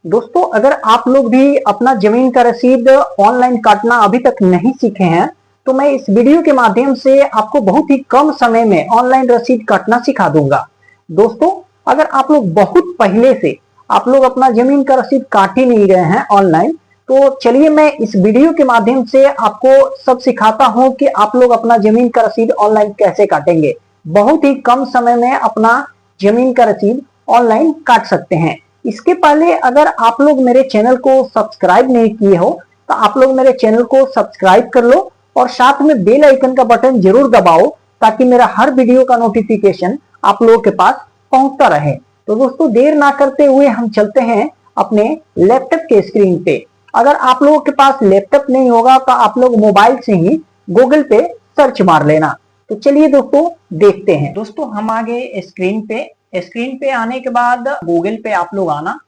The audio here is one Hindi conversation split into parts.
दोस्तों, अगर आप लोग भी अपना जमीन का रसीद ऑनलाइन काटना अभी तक नहीं सीखे हैं, तो मैं इस वीडियो के माध्यम से आपको बहुत ही कम समय में ऑनलाइन रसीद काटना सिखा दूंगा। दोस्तों, अगर आप लोग बहुत पहले से आप लोग अपना जमीन का रसीद काट ही नहीं रहे हैं ऑनलाइन, तो चलिए मैं इस वीडियो के माध्यम से आपको सब सिखाता हूं कि आप लोग अपना जमीन का रसीद ऑनलाइन कैसे काटेंगे। बहुत ही कम समय में अपना जमीन का रसीद ऑनलाइन काट सकते हैं। इसके पहले अगर आप लोग मेरे चैनल को सब्सक्राइब नहीं किए हो, तो आप लोग मेरे चैनल को सब्सक्राइब कर लो और साथ में बेल आइकन का बटन जरूर दबाओ, ताकि मेरा हर वीडियो का नोटिफिकेशन आप लोगों के पास पहुंचता रहे। तो दोस्तों, देर ना करते हुए हम चलते हैं अपने लैपटॉप के स्क्रीन पे। अगर आप लोगों के पास लैपटॉप नहीं होगा तो आप लोग मोबाइल से ही गूगल पे सर्च मार लेना। तो चलिए दोस्तों, देखते हैं। दोस्तों, हम आ गए स्क्रीन पे आने के बाद गूगल पे आप लोग आना।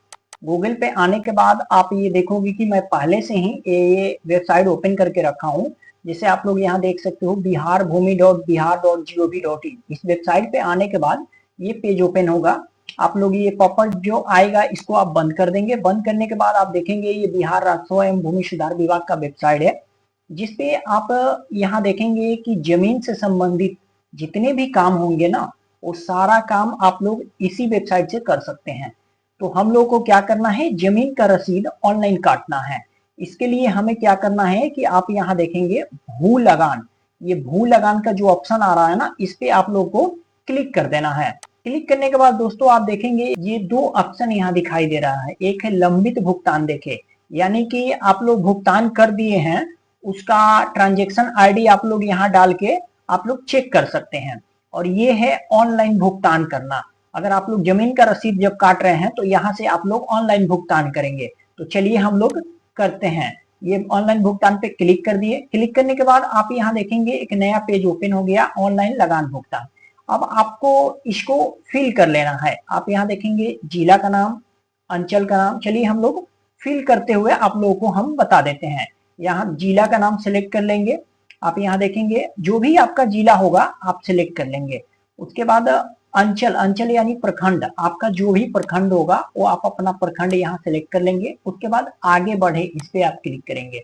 गूगल पे आने के बाद आप ये देखोगे कि मैं पहले से ही ये वेबसाइट ओपन करके रखा हूँ। जिसे आप लोग यहाँ देख सकते हो, biharbhumi.bihar.gov.in। इस वेबसाइट पे आने के बाद ये पेज ओपन होगा। आप लोग ये पॉपअप जो आएगा इसको आप बंद कर देंगे। बंद करने के बाद आप देखेंगे ये बिहार राजस्व एवं भूमि सुधार विभाग का वेबसाइट है, जिसपे आप यहाँ देखेंगे कि जमीन से संबंधित जितने भी काम होंगे ना, वो सारा काम आप लोग इसी वेबसाइट से कर सकते हैं। तो हम लोग को क्या करना है, जमीन का रसीद ऑनलाइन काटना है। इसके लिए हमें क्या करना है कि आप यहाँ देखेंगे भू लगान। ये भू लगान का जो ऑप्शन आ रहा है ना, इस पे आप लोग को क्लिक कर देना है। क्लिक करने के बाद दोस्तों आप देखेंगे ये दो ऑप्शन यहाँ दिखाई दे रहा है। एक है लंबित भुगतान, देखे यानी कि आप लोग भुगतान कर दिए हैं, उसका ट्रांजेक्शन आईडी आप लोग यहाँ डाल के आप लोग चेक कर सकते हैं। और ये है ऑनलाइन भुगतान करना। अगर आप लोग जमीन का रसीद जब काट रहे हैं तो यहाँ से आप लोग ऑनलाइन भुगतान करेंगे। तो चलिए हम लोग करते हैं। ये ऑनलाइन भुगतान पे क्लिक कर दिए। क्लिक करने के बाद आप यहाँ देखेंगे एक नया पेज ओपन हो गया, ऑनलाइन लगान भुगतान। अब आपको इसको फिल कर लेना है। आप यहाँ देखेंगे जिला का नाम, अंचल का नाम। चलिए हम लोग फिल करते हुए आप लोगों को हम बता देते हैं। यहाँ जिला का नाम सिलेक्ट कर लेंगे। आप यहाँ देखेंगे जो भी आपका जिला होगा आप सिलेक्ट कर लेंगे। उसके बाद अंचल यानी प्रखंड, आपका जो भी प्रखंड होगा वो आप अपना प्रखंड यहाँ सिलेक्ट कर लेंगे। उसके बाद आगे बढ़े इस पे आप क्लिक करेंगे।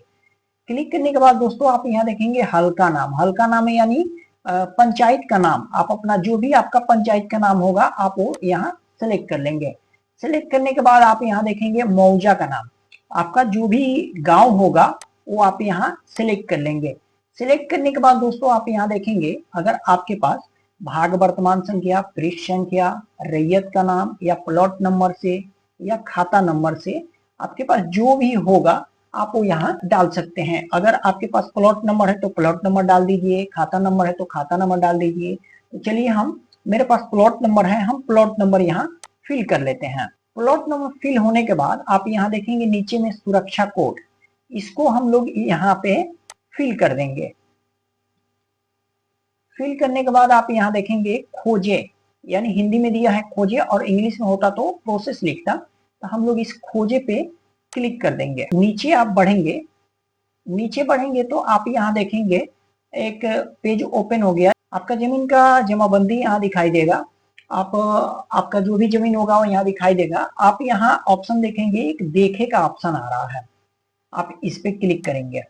क्लिक करने के बाद दोस्तों आप यहाँ देखेंगे हल्का नाम है यानी पंचायत का नाम। आप अपना जो भी आपका पंचायत का नाम होगा आप वो यहाँ सिलेक्ट कर लेंगे। सिलेक्ट करने के बाद आप यहाँ देखेंगे मौजा का नाम। आपका जो भी गांव होगा वो आप यहाँ सिलेक्ट कर लेंगे। सिलेक्ट करने के बाद दोस्तों आप यहाँ देखेंगे अगर आपके पास भाग वर्तमान संख्या, पृष्ठ संख्या, रैयत का नाम या प्लॉट नंबर से या खाता नंबर से आपके पास जो भी होगा आप वो यहाँ डाल सकते हैं। अगर आपके पास प्लॉट नंबर है तो प्लॉट नंबर डाल दीजिए, खाता नंबर है तो खाता नंबर डाल दीजिए। तो चलिए मेरे पास प्लॉट नंबर है, हम प्लॉट नंबर यहाँ फिल कर लेते हैं। प्लॉट नंबर फिल होने के बाद आप यहाँ देखेंगे नीचे में सुरक्षा कोड, इसको हम लोग यहाँ पे फिल कर देंगे। फिल करने के बाद आप यहाँ देखेंगे खोजे, यानी हिंदी में दिया है खोजे और इंग्लिश में होता तो प्रोसेस लिखता। तो हम लोग इस खोजे पे क्लिक कर देंगे। नीचे आप बढ़ेंगे तो आप यहाँ देखेंगे एक पेज ओपन हो गया। आपका जमीन का जमाबंदी यहाँ दिखाई देगा। आपका जो भी जमीन होगा वो यहाँ दिखाई देगा। आप यहाँ ऑप्शन देखेंगे, एक देखे का ऑप्शन आ रहा है, आप इस पे क्लिक करेंगे।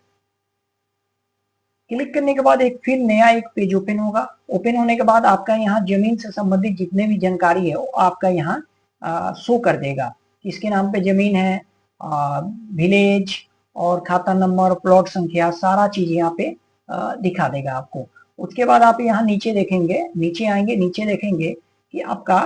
क्लिक करने के बाद फिर नया एक पेज ओपन होगा। ओपन होने के बाद आपका यहाँ जमीन से संबंधित जितने भी जानकारी है वो आपका यहाँ शो कर देगा। किसके नाम पे जमीन है, विलेज और खाता नंबर, प्लॉट संख्या, सारा चीज यहाँ पे दिखा देगा आपको। उसके बाद आप यहाँ नीचे देखेंगे, नीचे आएंगे, नीचे देखेंगे कि आपका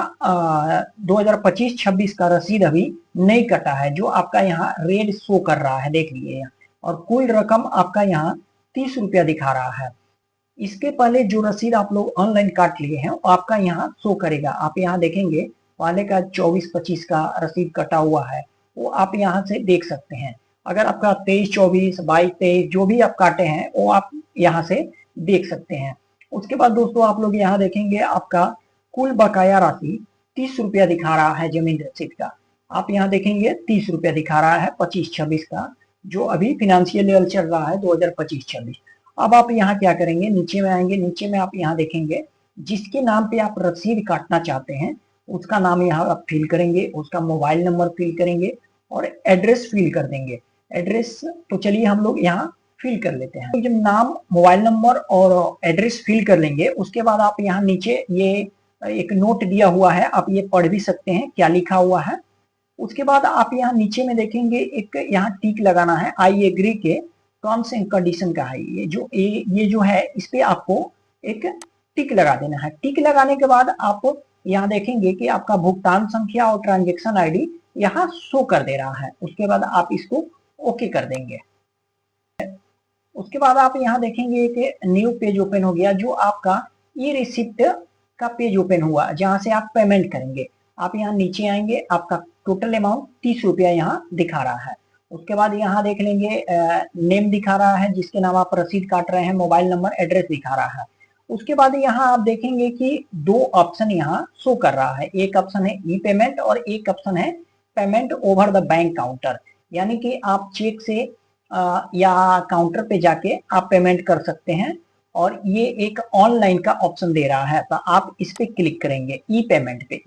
2025-26 का रसीद अभी नहीं कटा है, जो आपका यहाँ रेड शो कर रहा है, देख लीजिए। और कुल रकम आपका यहाँ 30 रुपया दिखा रहा है। इसके पहले जो रसीद आप लोग ऑनलाइन काट लिए हैं वो आपका यहाँ शो करेगा। आप यहाँ देखेंगे पहले का 24-25 का रसीद कटा हुआ है, वो आप यहाँ से देख सकते हैं। अगर आपका 23-24, 22-23 जो भी आप काटे हैं वो आप यहाँ से देख सकते हैं। उसके बाद दोस्तों आप लोग यहाँ देखेंगे आपका कुल बकाया राशि 30 रुपया दिखा रहा है जमीन रसीद का। आप यहाँ देखेंगे 30 रुपया दिखा रहा है 25-26 का, जो अभी फिनेंशियल ईयर चल रहा है 2025-26। अब आप यहाँ क्या करेंगे, नीचे में आएंगे। नीचे में आप यहाँ देखेंगे जिसके नाम पे आप रसीद काटना चाहते हैं उसका नाम यहाँ आप फिल करेंगे, उसका मोबाइल नंबर फिल करेंगे, और एड्रेस फिल कर देंगे। एड्रेस तो चलिए हम लोग यहाँ फिल कर लेते हैं। जब नाम, मोबाइल नंबर और एड्रेस फिल कर लेंगे, उसके बाद आप यहाँ नीचे ये एक नोट दिया हुआ है, आप ये पढ़ भी सकते हैं क्या लिखा हुआ है। उसके बाद आप यहाँ नीचे में देखेंगे एक यहाँ टिक लगाना है, आई एग्री के टर्म्स एंड कंडीशन का है। ये जो है इस पे आपको एक टिक लगा देना है। टिक लगाने के बाद आप यहाँ देखेंगे कि आपका भुगतान संख्या और ट्रांजेक्शन आईडी यहाँ शो कर दे रहा है। उसके बाद आप इसको ओके कर देंगे। उसके बाद आप यहाँ देखेंगे कि न्यू पेज ओपन हो गया, जो आपका ई रिसिप्ट का पेज ओपन हुआ, जहां से आप पेमेंट करेंगे। आप यहाँ नीचे आएंगे, आपका टोटल अमाउंट 30 रुपया यहाँ दिखा रहा है। उसके बाद यहाँ देख लेंगे नेम दिखा रहा है जिसके नाम आप रसीद काट रहे हैं, मोबाइल नंबर, एड्रेस दिखा रहा है। उसके बाद यहाँ आप देखेंगे कि दो ऑप्शन यहाँ शो कर रहा है। एक ऑप्शन है ई पेमेंट और एक ऑप्शन है payment over the bank counter, यानी कि आप चेक से या काउंटर पे जाके आप पेमेंट कर सकते हैं। और ये एक ऑनलाइन का ऑप्शन दे रहा है, तो आप इस पे क्लिक करेंगे ई पेमेंट पे।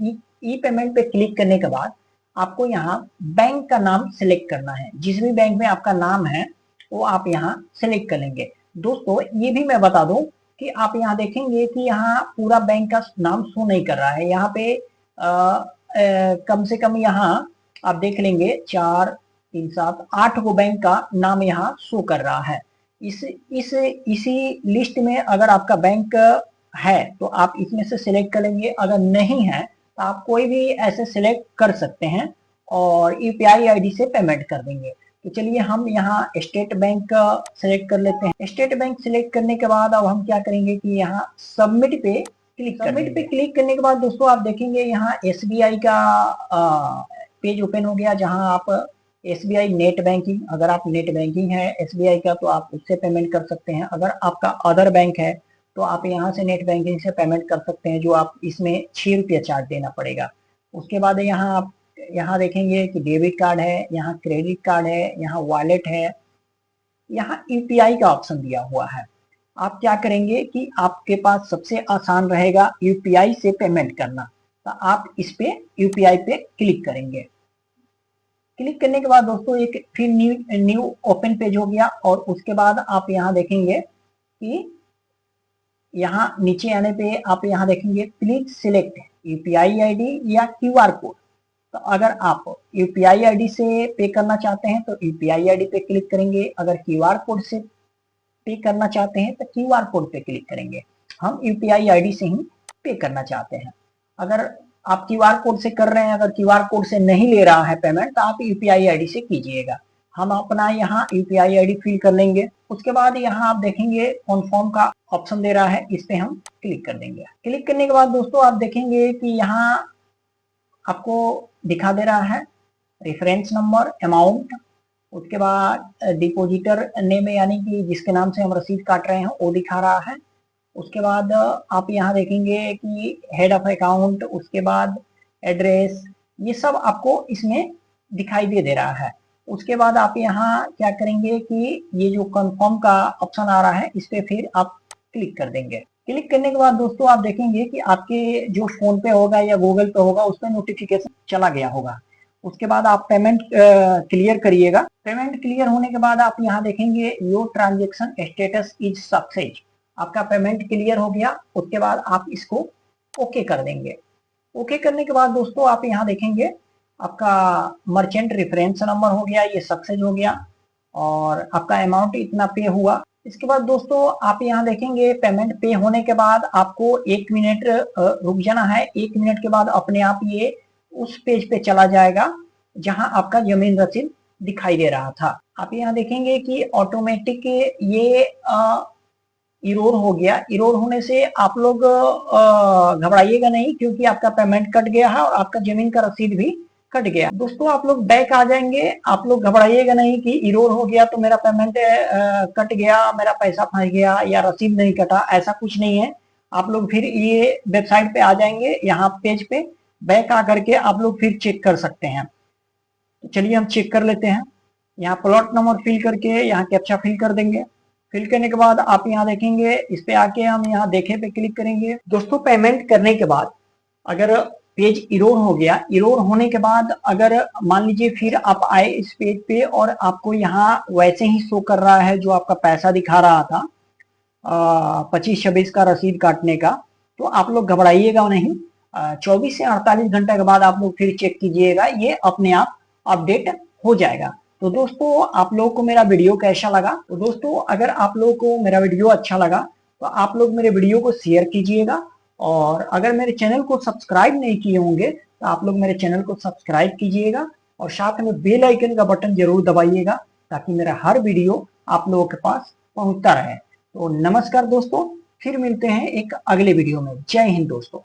ई पेमेंट पे क्लिक करने के बाद आपको यहाँ बैंक का नाम सिलेक्ट करना है। जिस भी बैंक में आपका नाम है वो आप यहाँ सिलेक्ट कर लेंगे। दोस्तों ये भी मैं बता दूं कि आप यहाँ देखेंगे कि यहाँ पूरा बैंक का नाम शो नहीं कर रहा है। यहाँ पे कम से कम यहाँ आप देख लेंगे 4, 3, 7, 8 गो बैंक का नाम यहाँ शो कर रहा है। इसी लिस्ट में अगर आपका बैंक है तो आप इसमें से सिलेक्ट कर लेंगे। अगर नहीं है तो आप कोई भी ऐसे सिलेक्ट कर सकते हैं और यूपीआई आईडी से पेमेंट कर देंगे। तो चलिए हम यहाँ स्टेट बैंक सिलेक्ट कर लेते हैं। स्टेट बैंक सिलेक्ट करने के बाद अब हम क्या करेंगे कि यहाँ सबमिट पे क्लिक करने के बाद दोस्तों आप देखेंगे यहाँ एसबीआई का पेज ओपन हो गया, जहाँ आप एसबीआई नेट बैंकिंग, अगर आप नेट बैंकिंग है एसबीआई का तो आप उससे पेमेंट कर सकते हैं। अगर आपका अदर बैंक है तो आप यहाँ से नेट बैंकिंग से पेमेंट कर सकते हैं, जो आप इसमें 6 रुपया चार्ज देना पड़ेगा। उसके बाद यहाँ आप यहाँ देखेंगे कि डेबिट कार्ड है, यहाँ क्रेडिट कार्ड है, यहाँ वॉलेट है, यहाँ यूपीआई का ऑप्शन दिया हुआ है। आप क्या करेंगे कि आपके पास सबसे आसान रहेगा यूपीआई से पेमेंट करना, तो आप इस पे यूपीआई पे क्लिक करेंगे। क्लिक करने के बाद दोस्तों एक फिर न्यू ओपन पेज हो गया। और उसके बाद आप यहाँ देखेंगे कि यहाँ नीचे आने पे आप यहाँ देखेंगे प्लीज सिलेक्ट यूपीआई आईडी या क्यूआर कोड। तो अगर आप यूपीआई आईडी से पे करना चाहते हैं तो यूपीआई आईडी पे क्लिक करेंगे, अगर क्यूआर कोड से पे करना चाहते हैं तो क्यूआर कोड पे क्लिक करेंगे। हम यूपीआई आईडी से ही पे करना चाहते हैं। अगर आप क्यूआर कोड से कर रहे हैं, अगर क्यूआर कोड से नहीं ले रहा है पेमेंट तो आप यूपीआई आईडी से कीजिएगा। हम अपना यहाँ यूपीआई आईडी फिल कर लेंगे। उसके बाद यहाँ आप देखेंगे कन्फर्म का ऑप्शन दे रहा है, इस पे हम क्लिक कर देंगे। क्लिक करने के बाद दोस्तों आप देखेंगे कि यहाँ आपको दिखा दे रहा है रेफरेंस नंबर, अमाउंट, उसके बाद डिपोजिटर नेम यानी कि जिसके नाम से हम रसीद काट रहे हैं वो दिखा रहा है। उसके बाद आप यहाँ देखेंगे कि हेड ऑफ अकाउंट, उसके बाद एड्रेस, ये सब आपको इसमें दिखाई दे रहा है। उसके बाद आप यहाँ क्या करेंगे कि ये जो कंफर्म का ऑप्शन आ रहा है इस पे फिर आप क्लिक कर देंगे। क्लिक करने के बाद दोस्तों आप देखेंगे कि आपके जो फोन पे होगा या गूगल पे होगा उस पर नोटिफिकेशन चला गया होगा। उसके बाद आप पेमेंट क्लियर करिएगा। पेमेंट क्लियर होने के बाद आप यहाँ देखेंगे your transaction status is success, आपका पेमेंट क्लियर हो गया। उसके बाद आप इसको ओके कर देंगे। ओके करने के बाद दोस्तों आप यहाँ देखेंगे आपका मर्चेंट रेफरेंस नंबर हो गया, ये सक्सेस हो गया और आपका अमाउंट इतना पे हुआ। इसके बाद दोस्तों आप यहाँ देखेंगे पेमेंट पे होने के बाद आपको 1 मिनट रुक जाना है। 1 मिनट के बाद अपने आप ये उस पेज पे चला जाएगा जहां आपका जमीन रसीद दिखाई दे रहा था। आप यहाँ देखेंगे कि ऑटोमेटिक ये इरोर हो गया। इरोर होने से आप लोग घबराइएगा नहीं, क्योंकि आपका पेमेंट कट गया है और आपका जमीन का रसीद भी कट गया। दोस्तों आप लोग बैक आ जाएंगे, आप लोग घबराइएगा नहीं कि इरोर हो गया तो मेरा पेमेंट कट गया, मेरा पैसा फंस गया या रसीद नहीं कटा, ऐसा कुछ नहीं है। आप लोग फिर ये वेबसाइट पे आ जाएंगे, यहाँ पेज पे बैक आ करके आप लोग फिर चेक कर सकते हैं। तो चलिए हम चेक कर लेते हैं। यहाँ प्लॉट नंबर फिल करके यहाँ कैप्चा फिल कर देंगे। फिल करने के बाद आप यहाँ देखेंगे, इस पे आके हम यहाँ देखे पे क्लिक करेंगे। दोस्तों पेमेंट करने के बाद अगर पेज इरोड हो गया। इरोड होने के बाद अगर मान लीजिए फिर आप आए इस पेज पे और आपको यहाँ वैसे ही शो कर रहा है जो आपका पैसा दिखा रहा था 25-26 का रसीद काटने का, तो आप लोग घबराइएगा नहीं। 24 से 48 घंटे के बाद आप लोग फिर चेक कीजिएगा, ये अपने आप अपडेट हो जाएगा। तो दोस्तों आप लोगों को मेरा वीडियो कैसा लगा? तो दोस्तों अगर आप लोगों को मेरा वीडियो अच्छा लगा तो आप लोग मेरे वीडियो को शेयर कीजिएगा, और अगर मेरे चैनल को सब्सक्राइब नहीं किए होंगे तो आप लोग मेरे चैनल को सब्सक्राइब कीजिएगा, और साथ में बेल आइकन का बटन जरूर दबाइएगा ताकि मेरा हर वीडियो आप लोगों के पास पहुंचता रहे। तो नमस्कार दोस्तों, फिर मिलते हैं एक अगले वीडियो में। जय हिंद दोस्तों।